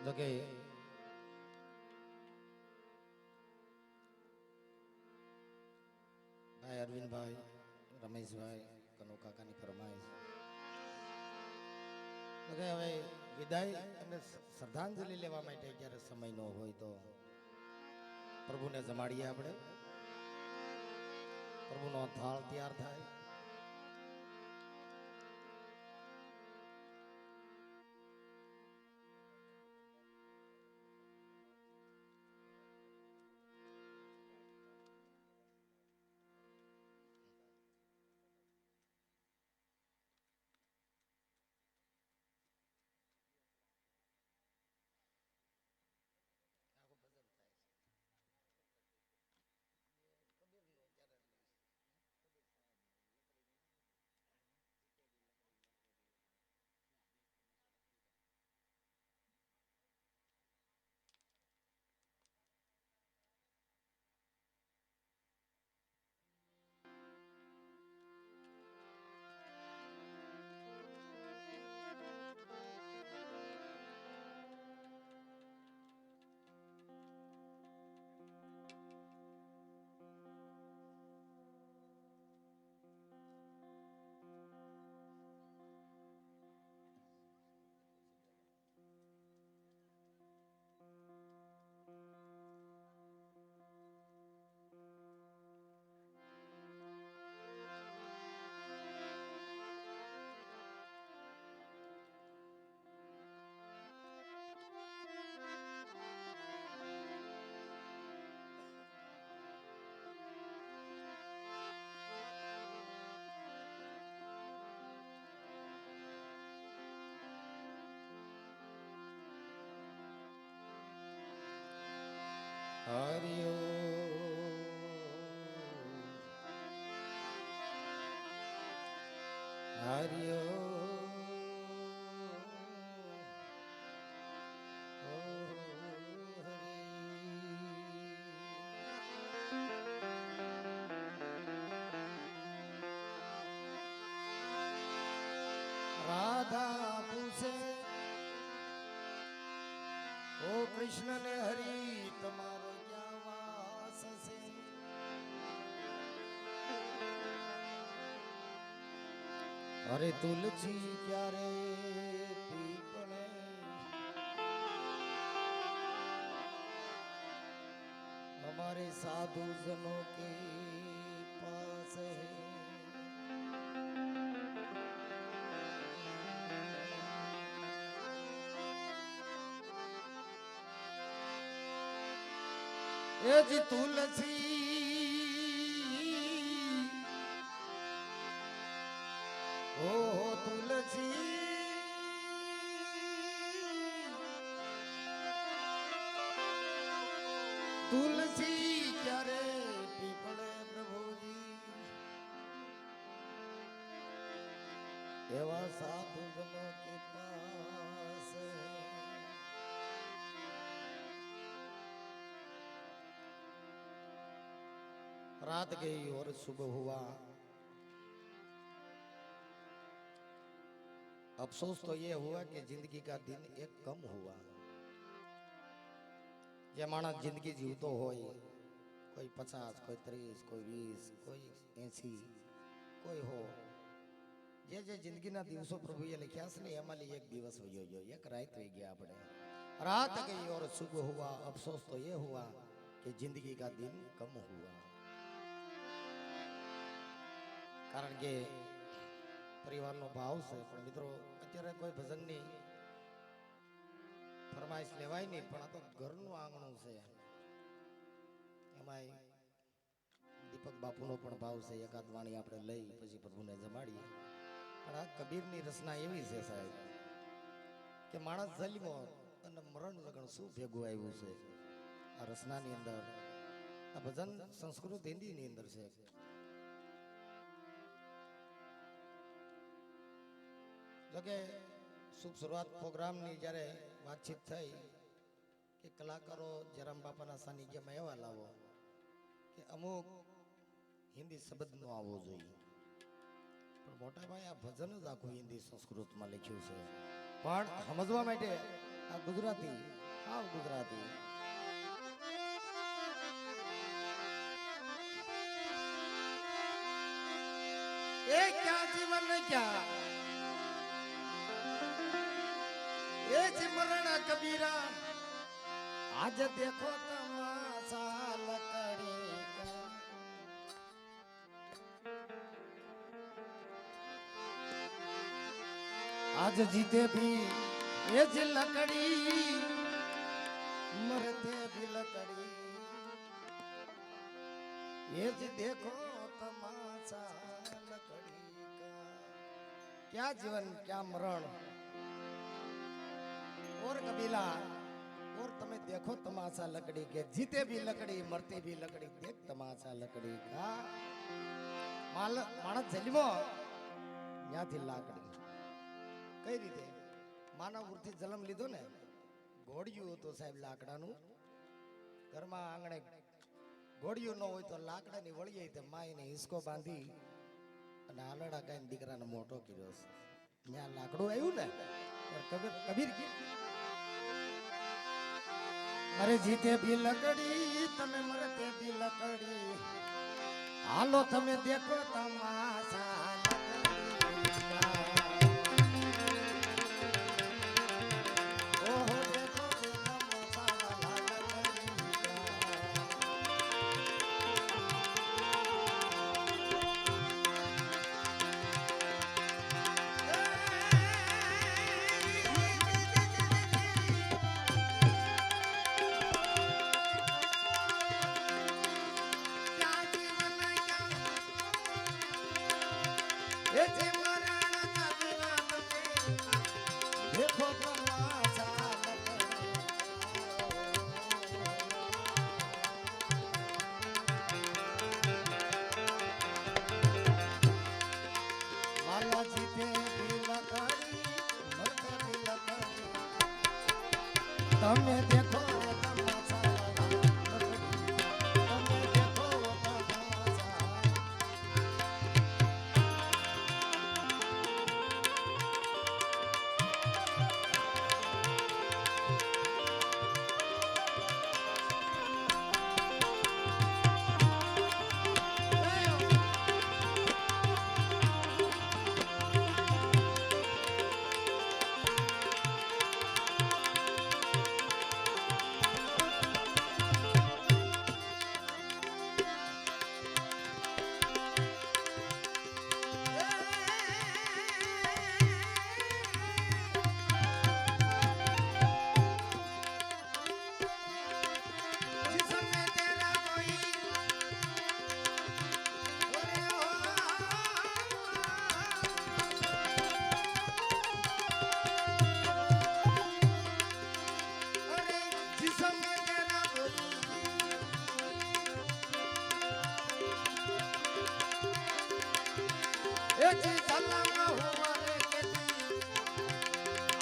જોકે ભાઈ અરવિંદભાઈ, રમેશભાઈ, કનુ કાકાની ફરમાઈશ. જોકે હવે વિદાય અને શ્રદ્ધાંજલિ લેવા માટે જ્યારે સમય ન હોય તો પ્રભુને જમાડીએ આપણે. પ્રભુનો થાળ તૈયાર થાય. હરિયો હરિયો રાધા પૂછે ઓ કૃષ્ણ ને હરી તમારો ક્યાં વાસ છે? અરે તુલસી ક્યારે પીપળે हमारे साधु जनों के पास है. એ જ તુલસી ઓ તુલસી તુલસી ક્યારે પીપળે પ્રભુજી એવા સાધુ જનો કે પાસ रात गई और सुबह हुआ. अफसोस तो ये हुआ कि जिंदगी का दिन एक कम हुआ. जे मानस जिंदगी जीवतो होय कोई 50 कोई 30 कोई 20 कोई 80 कोई हो जे जे जिंदगी ना दिवसों प्रभुए लिख्या છે ને એમાંથી એક દિવસ વયો ગયો, એક રાત વહી ગયા આપણે. रात गई और सुबह हुआ. अफसोस तो ये हुआ कि जिंदगी का दिन कम हुआ. કારણ કે પરિવારનો ભાવ છે. પણ મિત્રો અત્યારે કોઈ ભજનની ફરમાઈશ લેવાય નહીં, પણ આ તો ઘરનું આંગણું છે. એમાંય દીપક બાપુનો પણ ભાવ છે. એકાદ વાણી આપણે લઈ પછી પ્રભુને જમાડીએ. પણ આ કબીરની રચના એવી છે સાહેબ કે માણસ જન્મો અને મરણ લગન શું ભેગું આવ્યું છે આ રચનાની અંદર. આ ભજન સંસ્કૃત હિન્દીની અંદર છે. જોકે શુભ શરૂઆત પ્રોગ્રામની જ્યારે વાતચીત થઈ કે કલાકારો જયરામ બાપાના સાનિધ્યમાં એવા લાવો કે અમુક હિન્દી શબ્દ નો આવવો જોઈએ. પણ મોટા ભાઈ આ ભજન જ આખું હિન્દી સંસ્કૃતમાં લખ્યું છે. પણ સમજવા માટે આ ગુજરાતી હાવ ગુજરાતી એ ક્યાં જીવન ક્યાં એ જી મરણ કબીરા આજ દેખો તમાશા લકડી કા आज जीते भी ये जी लकड़ी मरते भी लकड़ी ये जी देखो तमाशा लकड़ी का क्या जीवन क्या मरण और कबीला और तुम्हें देखो तमाशा लकड़ी के जीते भी लकड़ी मरते भी लकड़ी देख तमाशा लकड़ी का मानस जन्मो ત્યાંથી લાકડી કઈ રીતે માનવ વૃત્તિ જન્મ લીધો ને ઘોડિયું હતું સાહેબ લાકડાનું ઘરમાં આંગણે ઘોડિયું ન હોય તો લાકડાની વળીએ તે માઈને હિસકો બાંધી અને આલડા ગાઈને દીકરાને મોટો કર્યો છે ત્યાં લાકડું આવ્યું ને કબીર અરે જીતે બી લકડી તમે મરતે બી લકડી હાલો તમે દેખો તમાશા તમે દેખો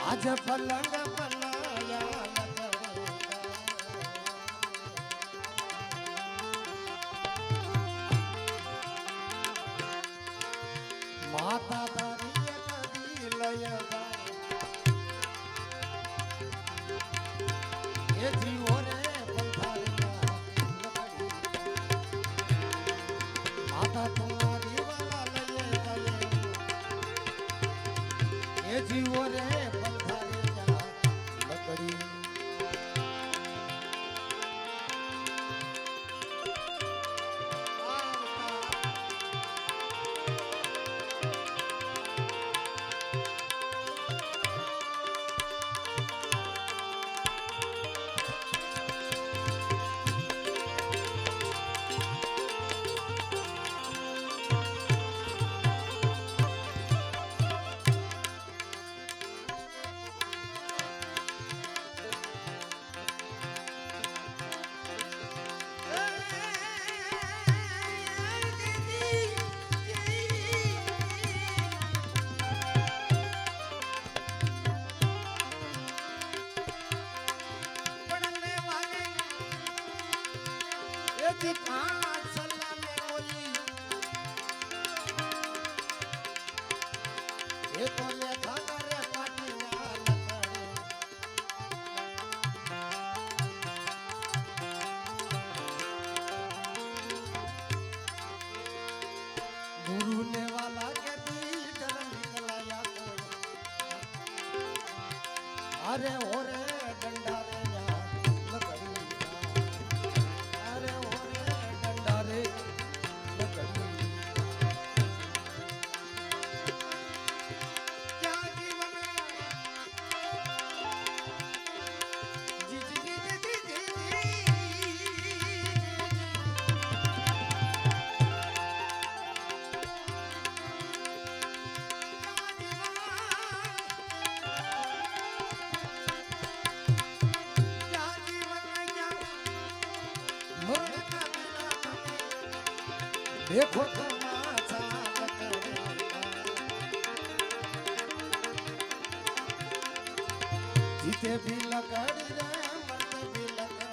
आज पलंग बनाया माता तारी कदी लय ये जीवो रे पंथारिया माता तुम्हारी वाला लय ये जीवो रे देखो तमाशा लकड़ी का जीते भी लकड़ी रे मरते भी लकड़ी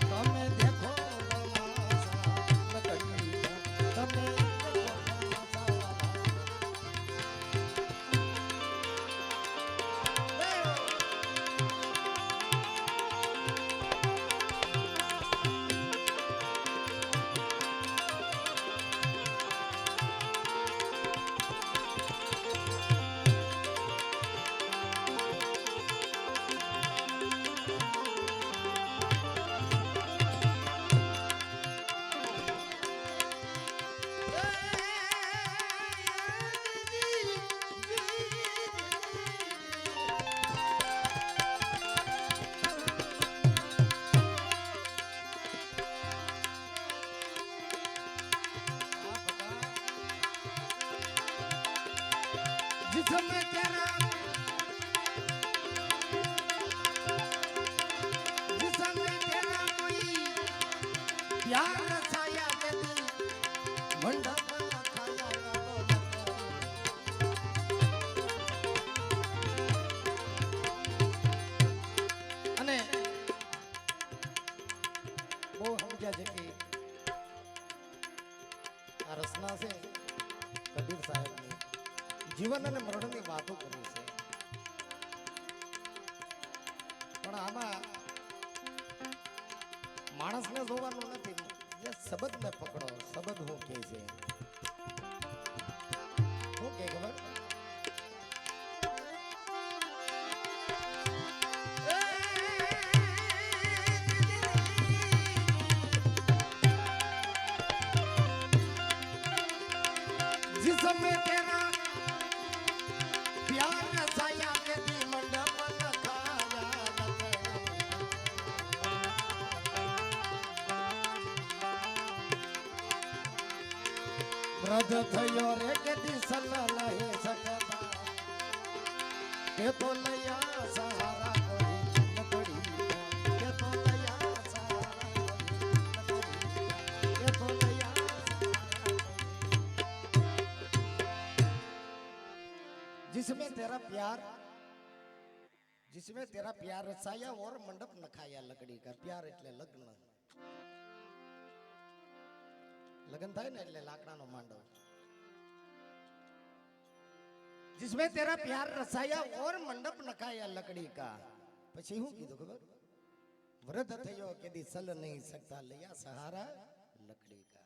તમે દેખો તમાશા લકડી કા તમે દેખો તમાશા जिसमें तेरा जिसमें तेरा कोई प्यार छाया यदि मंडप खाया અને બહુ સમજ્યા છે કે આ રચના છે કબીર સાહેબની જીવન અને મરણની વાતો કરી છે પણ આમાં માણસને જોવાનું નથી જે શબ્દને પકડો શબ્દ હું કહે છે શું કે ખબર जिसमें तेरा प्यार छाया यदि मंडप खाया व्रत थयो रे कदी सल्ला लहे सकता के तो लया सहारा कोई लकड़ी के तो लया सहारा कोई लकड़ी के तो लया जिसमें तेरा प्यार रचाया और मंडप नखाया लकड़ी का प्यार એટલે લગ્ન લગ્ન થાય ને એટલે લાકડાનો માંડો जिसमें तेरा प्यार रचाया और मंडप नखाया लकड़ी का પછી હું કીધું ખબર વ્રત થયો કેદી સલ નહીં શકતા લયા સહારા લકડી કા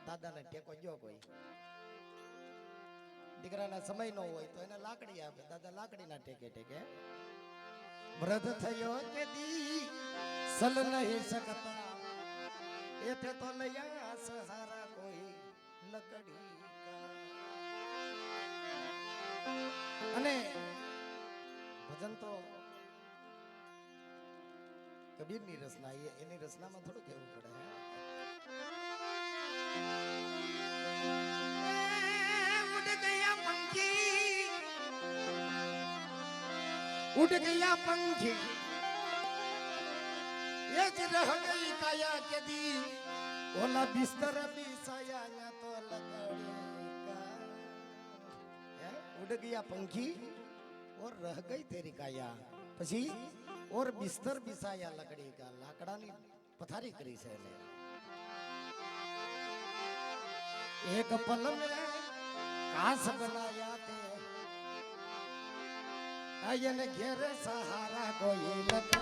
દાદાને ટેકો જો કોઈ દીકરાના સમય નો હોય તો એને લાકડી આપે દાદા લાકડીના ટેકે ટેકે વ્રત થયો કે દી સલ નહીં શકતા એતે તો લયા સહારા કોઈ લકડી કા અને ભજન તો કબીરની રચના એની રચનામાં થોડું કહેવું પડે उड़ गया पंखी ये रह गई काया के दी ओला बिस्तर बिछाया या तो लकड़ी का उड़ गया पंखी और रह गई तेरी काया પછી और बिस्तर बिछाया लकड़ी का लाकड़ानी पथारी करी છે એને एक पल में कांस बनाया ते आयन घेर सहारा कोई लगा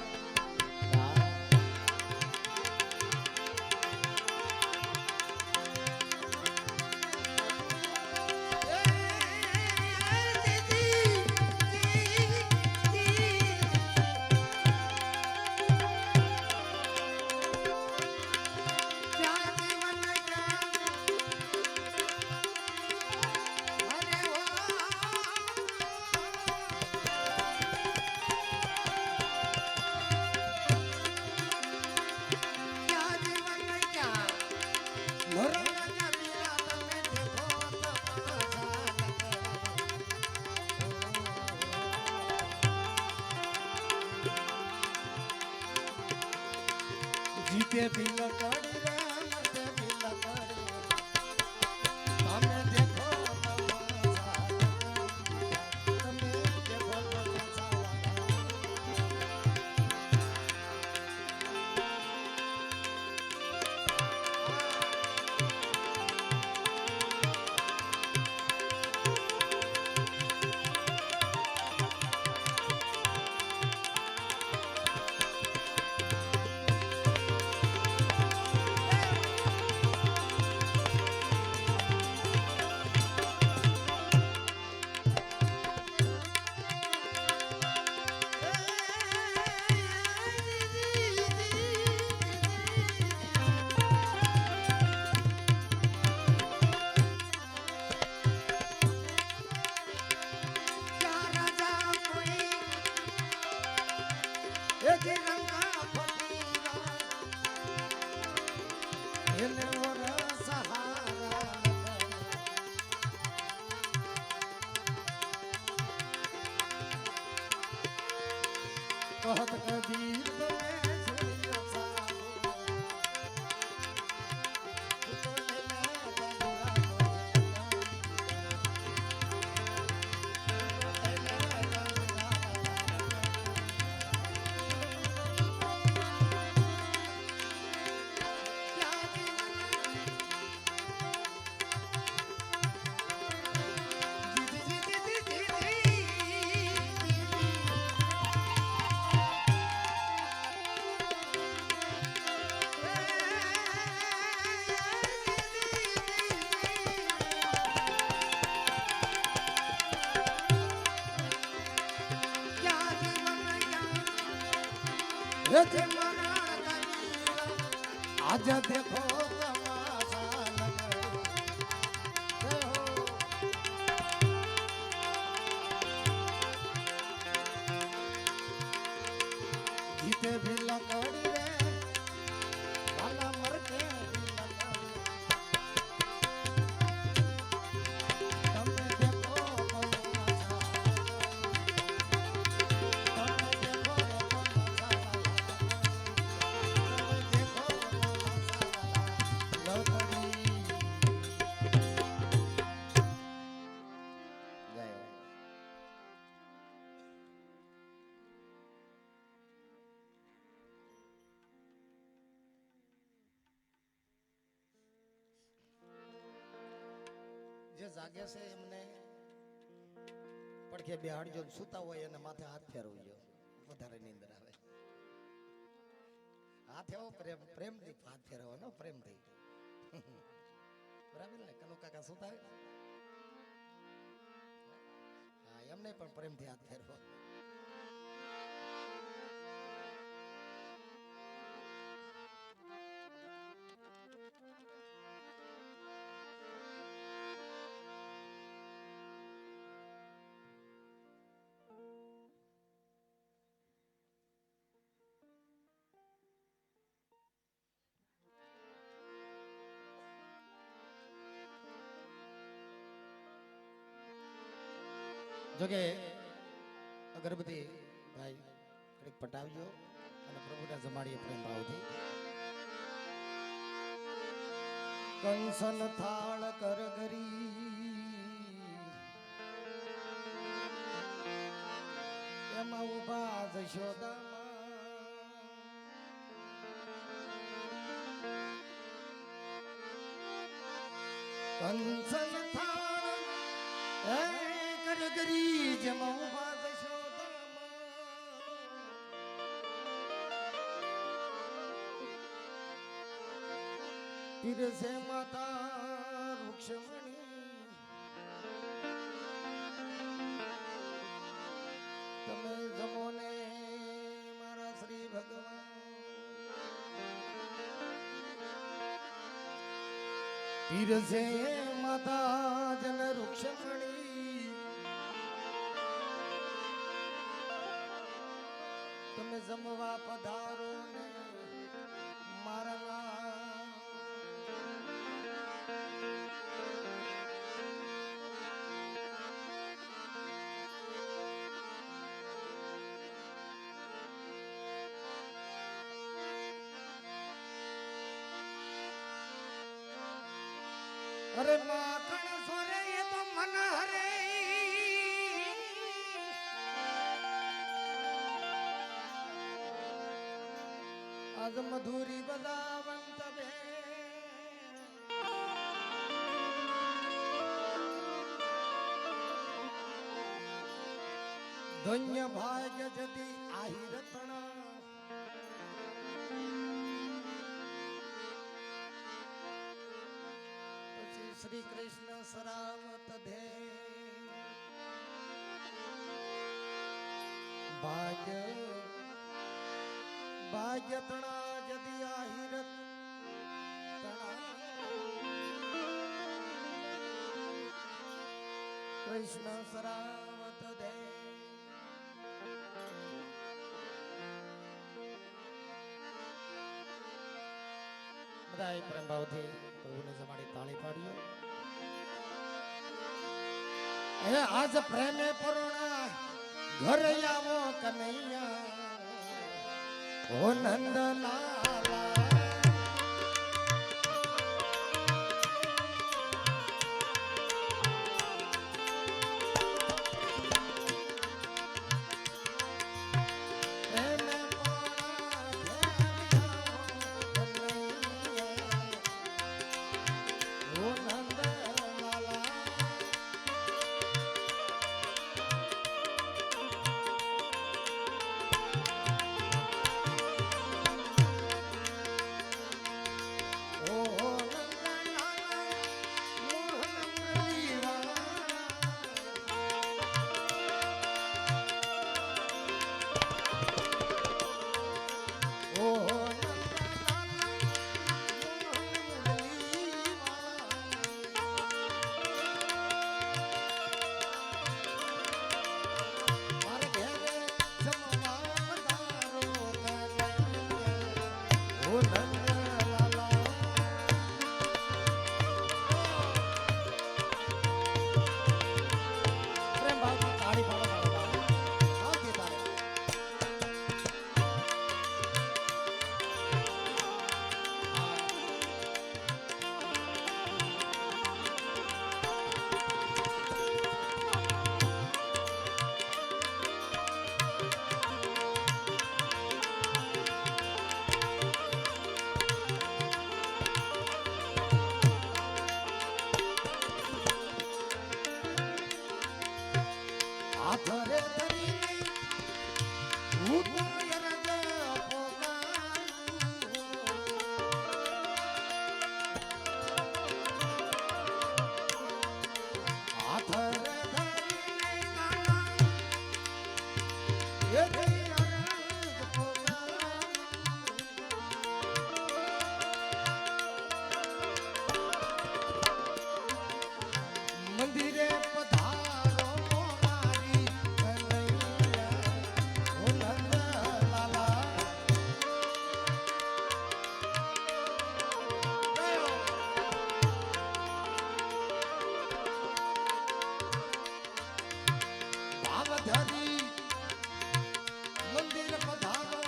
એને વરસ હારા कहत कबीर तुम्हें सुनियो साधो तो लेना बंधुरा आज देखो तमाशा जीते भी लकड़ी रे भला मर के भी लकड़ी તમે देखो तमाशा જે જાગે છે એમને પડખે બેહાડજો સુતા હોય અને માથે હાથ ફેરવજો વધારે નીંદર આવે હાથ એવો પ્રેમથી હાથ ફેરવવાનો પ્રેમથી બરાબર ને કનુ કાકા સુતા હા એમને પણ પ્રેમથી હાથ ફેરવો જોકે અગરબત્તી ભાઈ કડીક પટાવજો અને પ્રભુના જમાડીએ પ્રેમ ભાવથી કંસન થાળ કરગરી એમાં ઉભા જશોદામાં કંસન થાળ કરગરી જેમાં ઉભા જશોદામાં પીરસે માતા રૂક્ષમણી તમે જમો ને મારા શ્રી ભગવાન પીરસે માતા જન રૂક્ષમણી તમે જમવા પધારો ને મારા अरे माखण सोरे ये तो मन हरे आज मधुरी बजावंत बे धन्य भाग्य जति आही रत्ना श्री कृष्ण सरावत धे भाग्य भाग्य तणा यदि आहिरत तणा कृष्ण सरावत धे બધાય પ્રેમ ભાવથી પ્રભુને જમાડી તાળી પાડ્યો. હે આજ પ્રેમે પરોણા ઘરે આવો કનૈયા ઓ નંદલાલા. મંદિરે પધારો મારી કનૈયા ઓ નંદલાલા. ભાવધરી મંદિર પધારો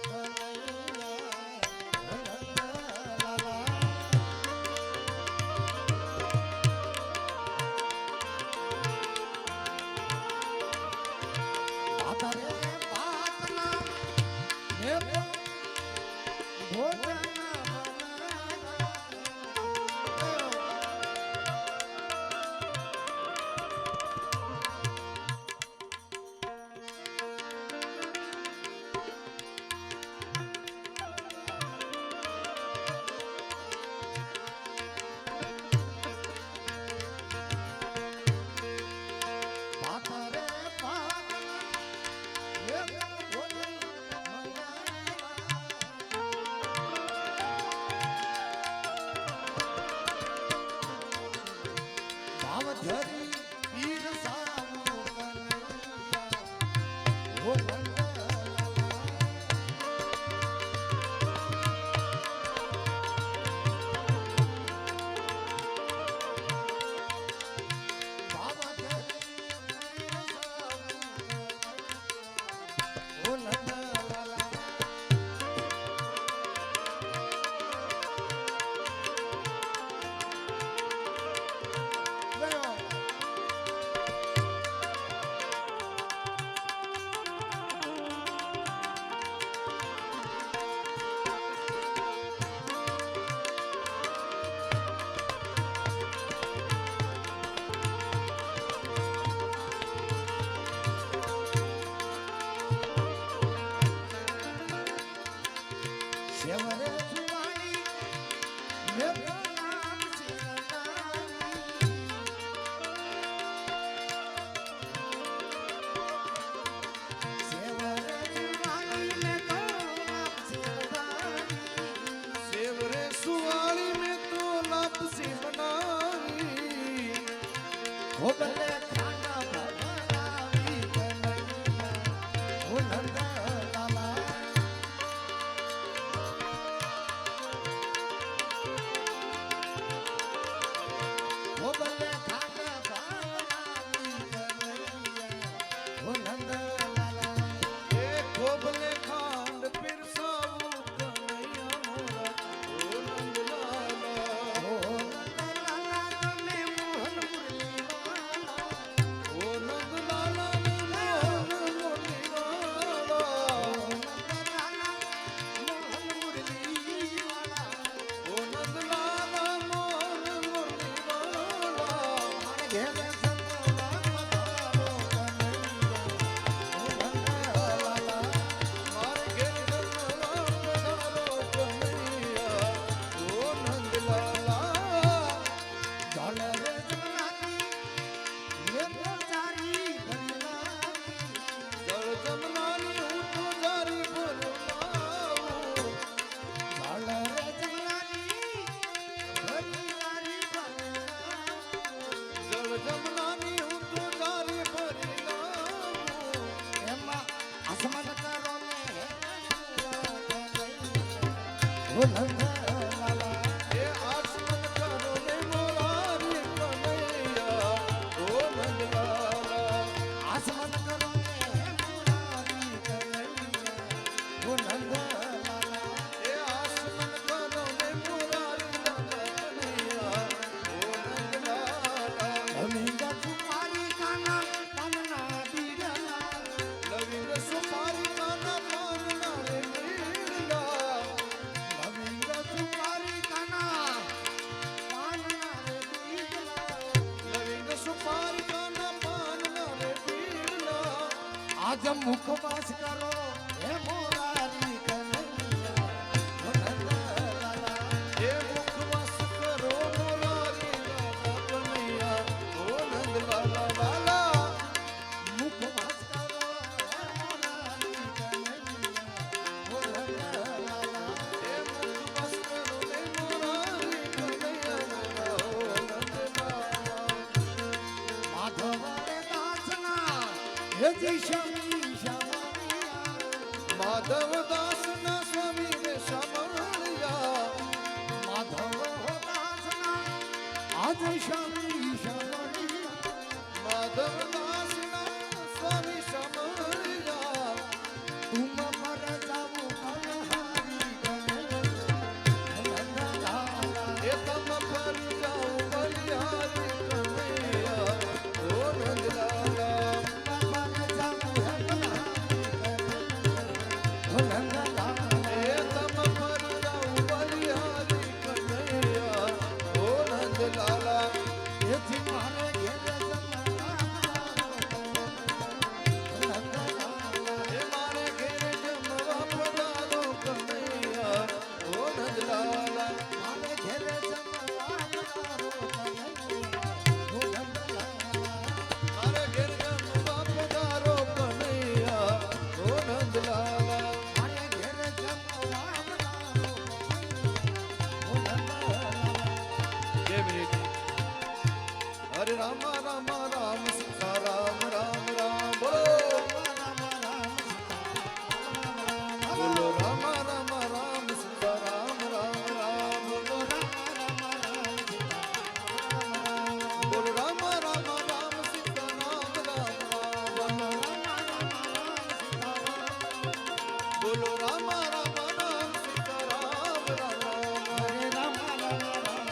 કનૈયા ઓ નંદલાલા. ઓ નંદલાલા એ આસમન કરો ને મોરારી કનૈયા ઓ નંદલાલા આસમન કરો ને મુરારી કનૈયા ઓ નંદલાલા એ આસમન કરો ને મોરારી કનૈયા ઓ નંદલાલા અમીંગા તુમારી કાના તમના બીડલા લવિંગ સુપારી કાના પાનના રે બીડલા અમીંગા તુમારી કાના પાનના રે બીડલા લવિંગ સુપારી કાના પાનના રે બીડલા આજ મુખવાસ કરો હે મોરારી કનૈયા ઓ નંદલાલા એ મુખવાસ કરો મોરારી કનૈયા ઓ નંદલાલા લાલા મુખવાસ કરો હે મોરારી કનૈયા ઓ નંદલાલા એ મુખવાસ કરો ને મોરારી કનૈયા ઓ નંદલાલા માધવ રે દાસના હે જી શમી શમૈયા માધવ દાસના સ્વામી રે શામળિયા માધવ દાસના આજ શમી શમૈયા માધવ દાસના સ્વામી શામળિયા તુમ પર જાવું અનહારી કનૈયા નંદલાલા એ તમ પર જાઉ બલિહારી કનૈયા ઓ નંદલાલા પર જાવું હે અનહારી કનૈયા એ તમ પર જાઉ બલિહારી કનૈયા ઓ નંદલાલા એથી મારે ઘેર નંદલાલા એ મારે ઘેરે જમવા પધારો કનૈયા ઓ નંદલાલા મારે ઘેર જમવા પધારો કનૈયા ઓ નંદલાલા મારે ઘેર જમવા પધારો કનૈયા ઓ નંદલાલા મારે ઘેર જમવા પધારો કનૈયા ઓ નંદલાલા કેવી રીતે હરે રામ રામ રામ સીતા રામ રામ રામ બોલો બોલો રામ રામ રામ સીતા રામ રામ રામ બોલો બોલો રામ રામ રામ સીતા રામ રામ રામ બોલો રામ રામ રામ સીતા રામ રામ રામ હરે રામ રામ રામ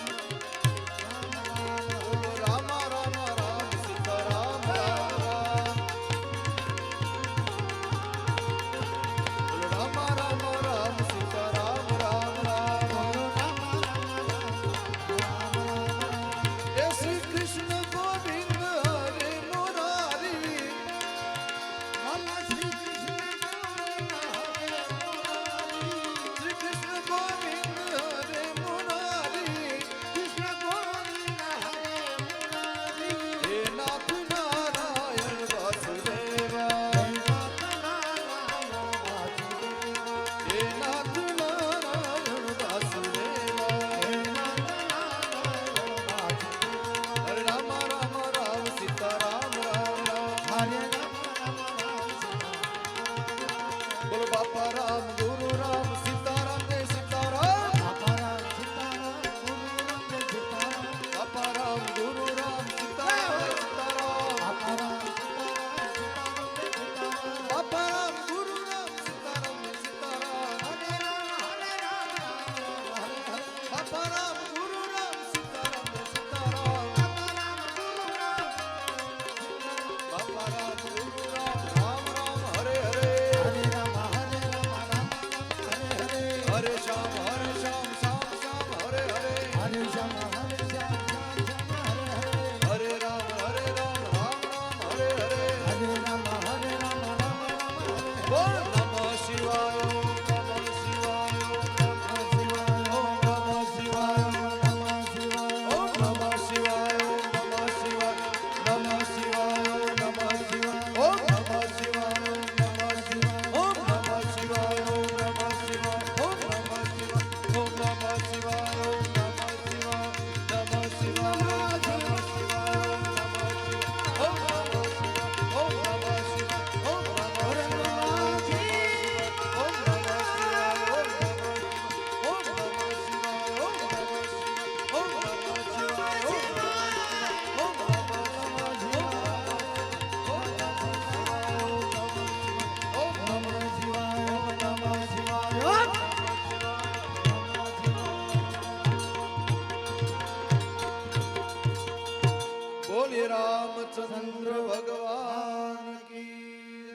રામચંદ્ર ભગવાન કી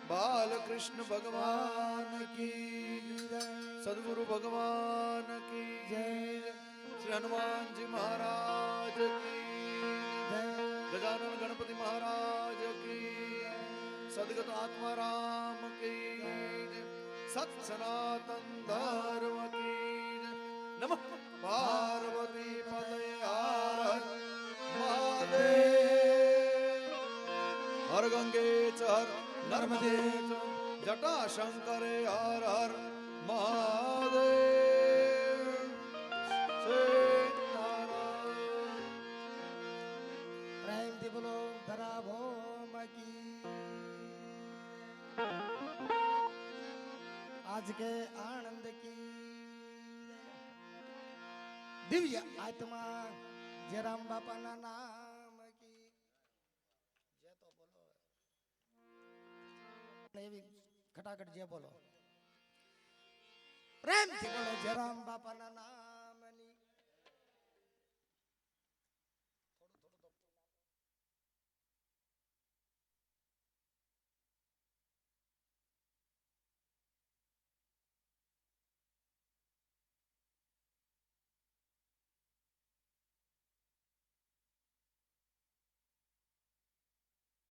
બાલકૃષ્ણ ભગવાન કી સદગુરુ ભગવાન કી શ્રી હનુમાનજી મહારાજ કી ગજાનન ગણપતિ મહારાજ કી સદગત આત્મા રામ કી સત સનાતન ધર્મ કી નમઃ પાર્વતી પતય હર મહાદેવ હર ગંગે ચ હર નર્મદે ચ જટા શંકરે હર હર મહાદેવ સીતારામ પ્રેમથી બોલો ધરા ભોમ કી आज के आनंद की दिव्य आत्मा जयराम बापा ना नाम की जय तो बोलो एवी खटाखट जय बोलो प्रेम થી બોલો જયરામ બાપા ના નામ